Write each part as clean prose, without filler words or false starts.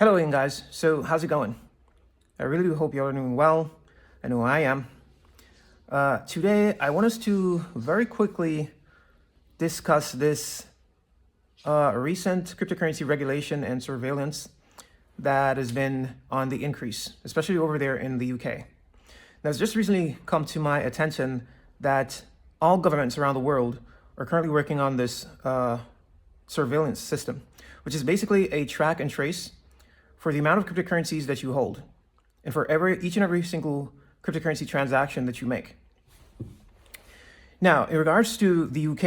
Hello again, guys. So how's it going? I really do hope you're doing well. I know I am. Today, I want us to very quickly discuss this recent cryptocurrency regulation and surveillance that has been on the increase, especially over there in the UK. Now, it's just recently come to my attention that all governments around the world are currently working on this surveillance system, which is basically a track and trace for the amount of cryptocurrencies that you hold and for each and every single cryptocurrency transaction that you make. Now, in regards to the UK,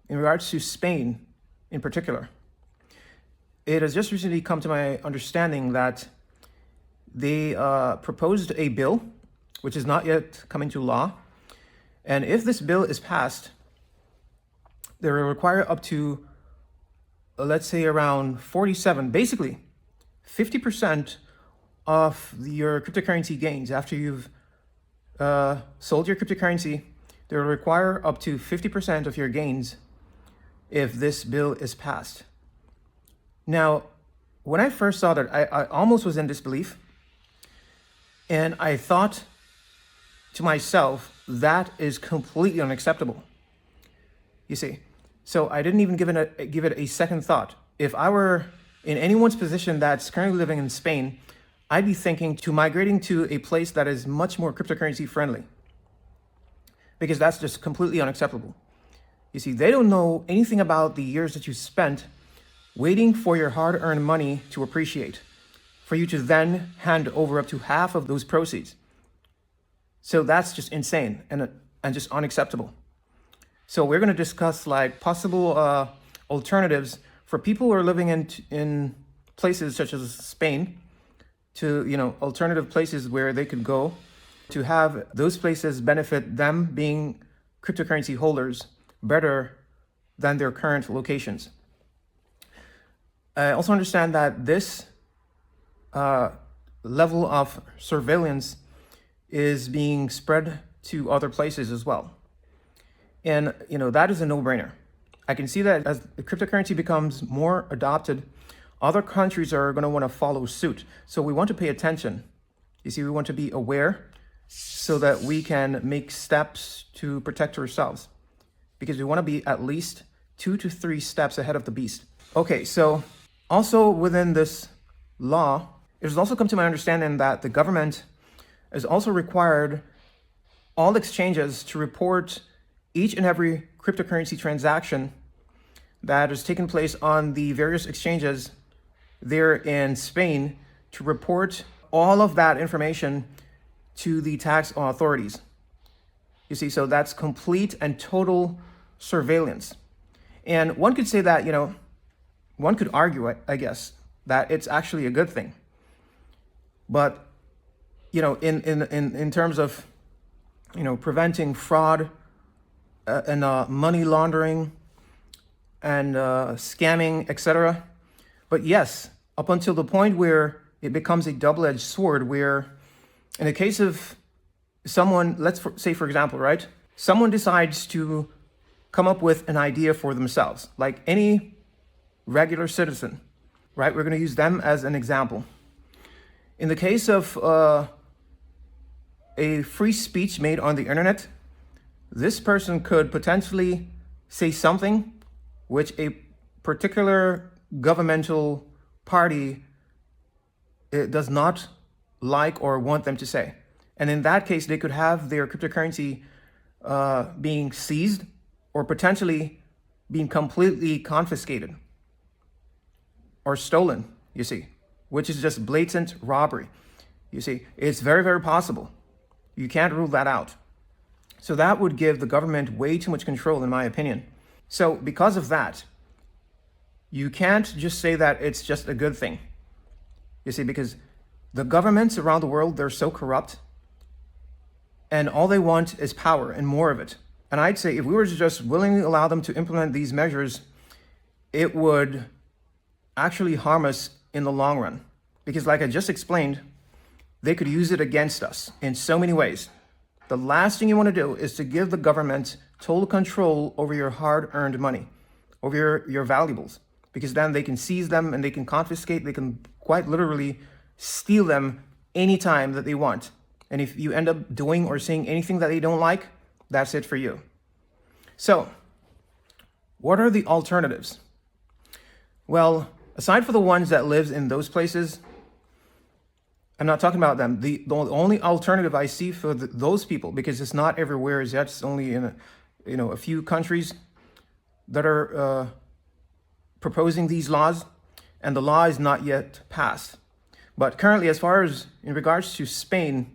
in regards to Spain in particular, it has just recently come to my understanding that they proposed a bill, which is not yet come into law. And if this bill is passed, they will require up to, let's say around 50% of your cryptocurrency gains after you've sold your cryptocurrency. They will require up to 50% of your gains if this bill is passed. Now, when I first saw that, I almost was in disbelief. And I thought to myself, that is completely unacceptable. You see, so I didn't even give it a second thought. If I were in anyone's position that's currently living in Spain, I'd be thinking to migrating to a place that is much more cryptocurrency friendly, because that's just completely unacceptable. You see, they don't know anything about the years that you spent waiting for your hard-earned money to appreciate, for you to then hand over up to half of those proceeds. So that's just insane and just unacceptable. So we're going to discuss like possible alternatives for people who are living in places such as Spain, to, alternative places where they could go to have those places benefit them being cryptocurrency holders better than their current locations. I also understand that this level of surveillance is being spread to other places as well. And, that is a no-brainer. I can see that as the cryptocurrency becomes more adopted, other countries are going to want to follow suit. So we want to pay attention. You see, we want to be aware so that we can make steps to protect ourselves, because we want to be at least 2 to 3 steps ahead of the beast. Okay, so also within this law, it has also come to my understanding that the government has also required all exchanges to report each and every cryptocurrency transaction that has taken place on the various exchanges there in Spain, to report all of that information to the tax authorities. You see, so that's complete and total surveillance. And one could say that, one could argue, I guess, that it's actually a good thing. But, in terms of, preventing fraud and money laundering and scamming, etc. But yes, up until the point where it becomes a double-edged sword, where in the case of someone, let's say, for example, right? Someone decides to come up with an idea for themselves, like any regular citizen, right? We're going to use them as an example. In the case of a free speech made on the internet, this person could potentially say something which a particular governmental party does not like or want them to say. And in that case, they could have their cryptocurrency being seized or potentially being completely confiscated or stolen, you see, which is just blatant robbery. You see, it's very, very possible. You can't rule that out. So that would give the government way too much control, in my opinion. So because of that, you can't just say that it's just a good thing. You see, because the governments around the world, they're so corrupt, and all they want is power and more of it. And I'd say if we were to just willingly allow them to implement these measures, it would actually harm us in the long run. Because like I just explained, they could use it against us in so many ways. The last thing you want to do is to give the government total control over your hard-earned money, over your valuables, because then they can seize them and they can confiscate, they can quite literally steal them anytime that they want. And if you end up doing or saying anything that they don't like, that's it for you. So, what are the alternatives? Well, aside for the ones that live in those places, I'm not talking about them. The only alternative I see for those people, because it's not everywhere, is that's only in a few countries that are proposing these laws, and the law is not yet passed. But currently, as far as in regards to Spain,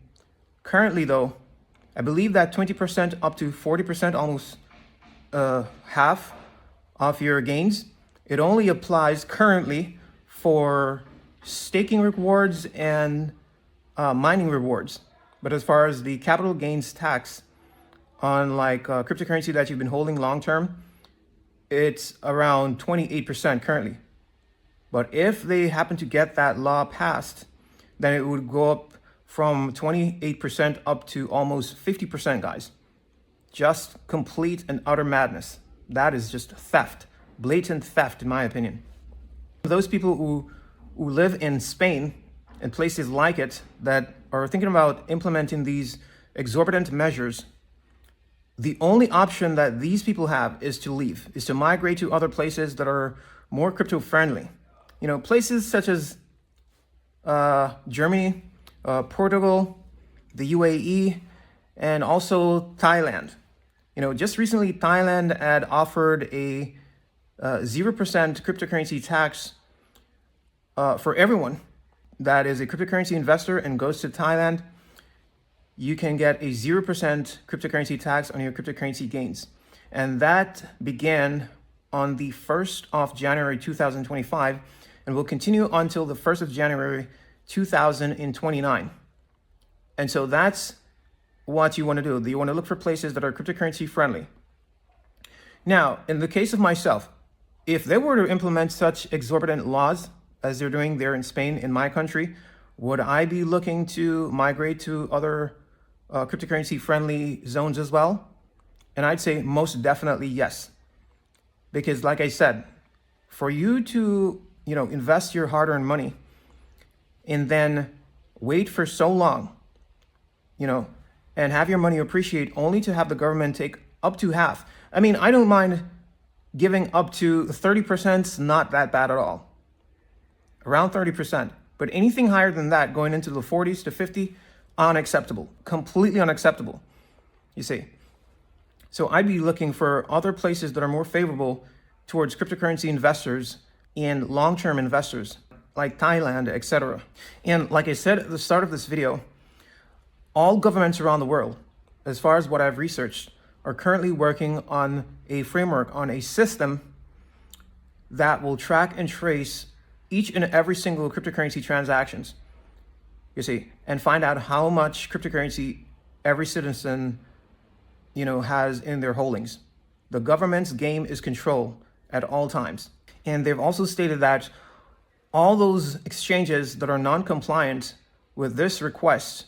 currently though, I believe that 20% up to 40%, almost half of your gains, it only applies currently for staking rewards and mining rewards. But as far as the capital gains tax on like cryptocurrency that you've been holding long term, it's around 28% currently. But if they happen to get that law passed, then it would go up from 28% up to almost 50%, guys. Just complete and utter madness. That is just theft, blatant theft, in my opinion. Those people who live in Spain and places like it that are thinking about implementing these exorbitant measures, the only option that these people have is to leave, is to migrate to other places that are more crypto friendly. Places such as Germany, Portugal, the UAE, and also Thailand. Just recently, Thailand had offered a 0% cryptocurrency tax for everyone that is a cryptocurrency investor and goes to Thailand. You can get a 0% cryptocurrency tax on your cryptocurrency gains. And that began on the 1st of January 2025 and will continue until the 1st of January 2029. And so that's what you want to do. You want to look for places that are cryptocurrency friendly. Now, in the case of myself, if they were to implement such exorbitant laws as they're doing there in Spain, in my country, would I be looking to migrate to other cryptocurrency friendly zones as well? And I'd say most definitely yes. Because like I said, for you to, invest your hard-earned money and then wait for so long, and have your money appreciate only to have the government take up to half. I mean, I don't mind giving up to 30%, not that bad at all. Around 30%. But anything higher than that, going into the 40s to 50, unacceptable, completely unacceptable, you see. So I'd be looking for other places that are more favorable towards cryptocurrency investors and long-term investors like Thailand, etc. And like I said at the start of this video, all governments around the world, as far as what I've researched, are currently working on a framework, on a system that will track and trace each and every single cryptocurrency transactions, you see, and find out how much cryptocurrency every citizen, has in their holdings. The government's game is control at all times. And they've also stated that all those exchanges that are non-compliant with this request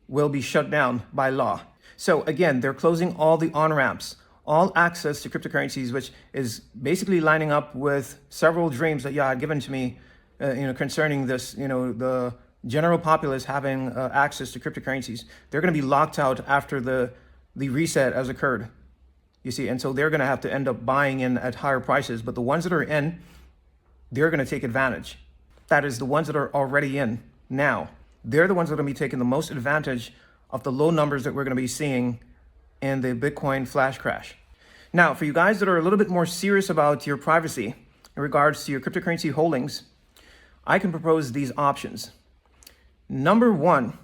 will be shut down by law. So again, they're closing all the on-ramps, all access to cryptocurrencies, which is basically lining up with several dreams that Yah had given to me, concerning this, the general populace having access to cryptocurrencies. They're going to be locked out after the reset has occurred, you see, and so they're going to have to end up buying in at higher prices. But the ones that are in, they're going to take advantage. That is, the ones that are already in now, they're the ones that are going to be taking the most advantage of the low numbers that we're going to be seeing in the Bitcoin flash crash. Now, for you guys that are a little bit more serious about your privacy in regards to your cryptocurrency holdings, I can propose these options. Number one,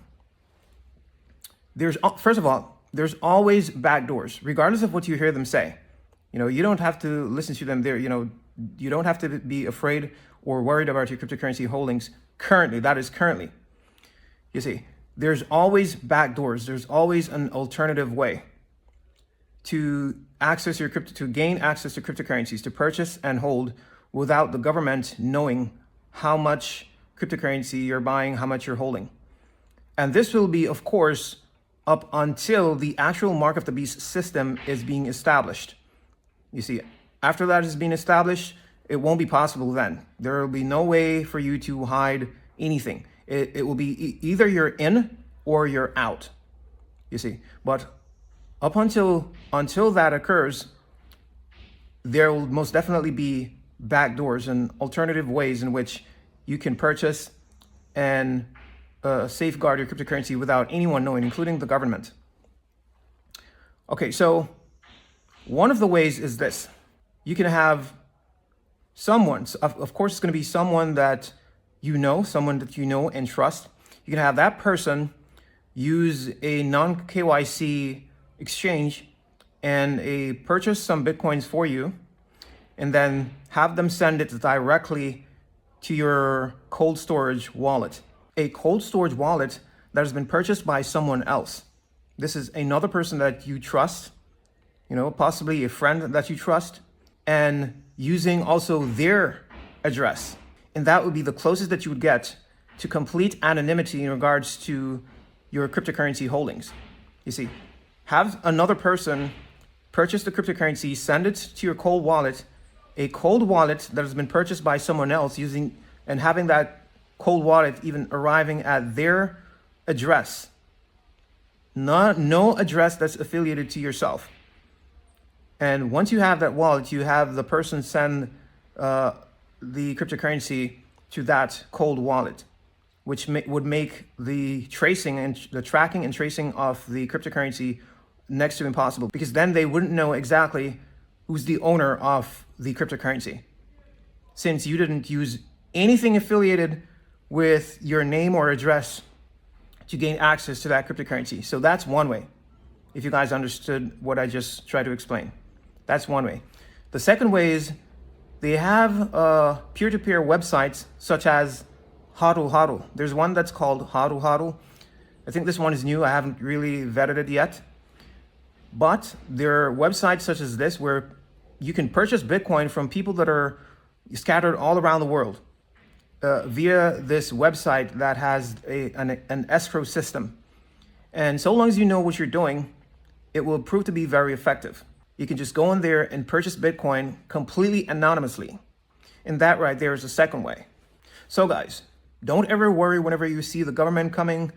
first of all, there's always backdoors, regardless of what you hear them say. You don't have to listen to them there. You don't have to be afraid or worried about your cryptocurrency holdings currently. That is currently. You see, there's always backdoors. There's always an alternative way to gain access to cryptocurrencies, to purchase and hold without the government knowing how much cryptocurrency you're buying, how much you're holding. And this will be, of course, up until the actual mark of the beast system is being established. You see, after that is being established, it won't be possible then. There will be no way for you to hide anything. It will be either you're in or you're out, you see. But up until that occurs, there will most definitely be backdoors and alternative ways in which you can purchase and safeguard your cryptocurrency without anyone knowing, including the government. Okay, so one of the ways is this. You can have someone, of course, it's going to be someone that you know and trust. You can have that person use a non-KYC exchange and purchase some Bitcoins for you, and then have them send it directly to your cold storage wallet. A cold storage wallet that has been purchased by someone else. This is another person that you trust, possibly a friend that you trust, and using also their address. And that would be the closest that you would get to complete anonymity in regards to your cryptocurrency holdings. You see, have another person purchase the cryptocurrency, send it to your cold wallet, a cold wallet that has been purchased by someone else, and having that cold wallet even arriving at their address. No address that's affiliated to yourself. And once you have that wallet, you have the person send the cryptocurrency to that cold wallet, which would make the tracking and tracing of the cryptocurrency next to impossible, because then they wouldn't know exactly who's the owner of the cryptocurrency, since you didn't use anything affiliated with your name or address to gain access to that cryptocurrency. So that's one way, if you guys understood what I just tried to explain. That's one way. The second way is they have peer-to-peer websites such as Hodl Hodl. There's one that's called Hodl Hodl. I think this one is new. I haven't really vetted it yet. But there are websites such as this where you can purchase Bitcoin from people that are scattered all around the world via this website that has an escrow system. And so long as you know what you're doing, it will prove to be very effective. You can just go in there and purchase Bitcoin completely anonymously. And that right there is the second way. So guys, don't ever worry whenever you see the government coming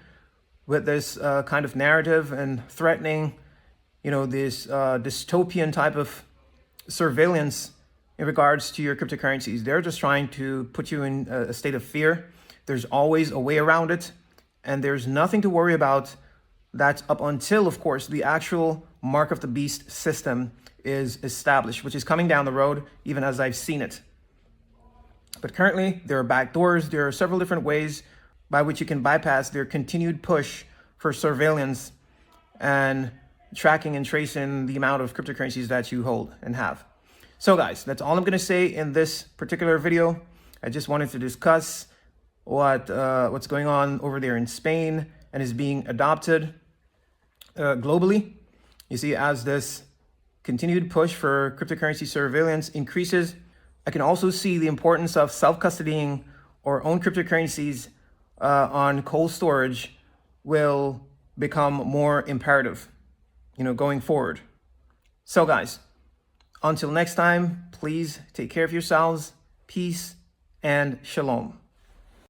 with this kind of narrative and threatening, this dystopian type of surveillance in regards to your cryptocurrencies. They're just trying to put you in a state of fear. There's always a way around it, and there's nothing to worry about. That's up until, of course, the actual mark of the beast system is established, which is coming down the road, even as I've seen it. But currently, there are backdoors. There are several different ways by which you can bypass their continued push for surveillance and tracking and tracing the amount of cryptocurrencies that you hold and have. So guys, that's all I'm going to say in this particular video. I just wanted to discuss what's going on over there in Spain and is being adopted globally. You see, as this continued push for cryptocurrency surveillance increases, I can also see the importance of self-custodying or own cryptocurrencies on cold storage will become more imperative, going forward. So guys, until next time, please take care of yourselves. Peace and shalom.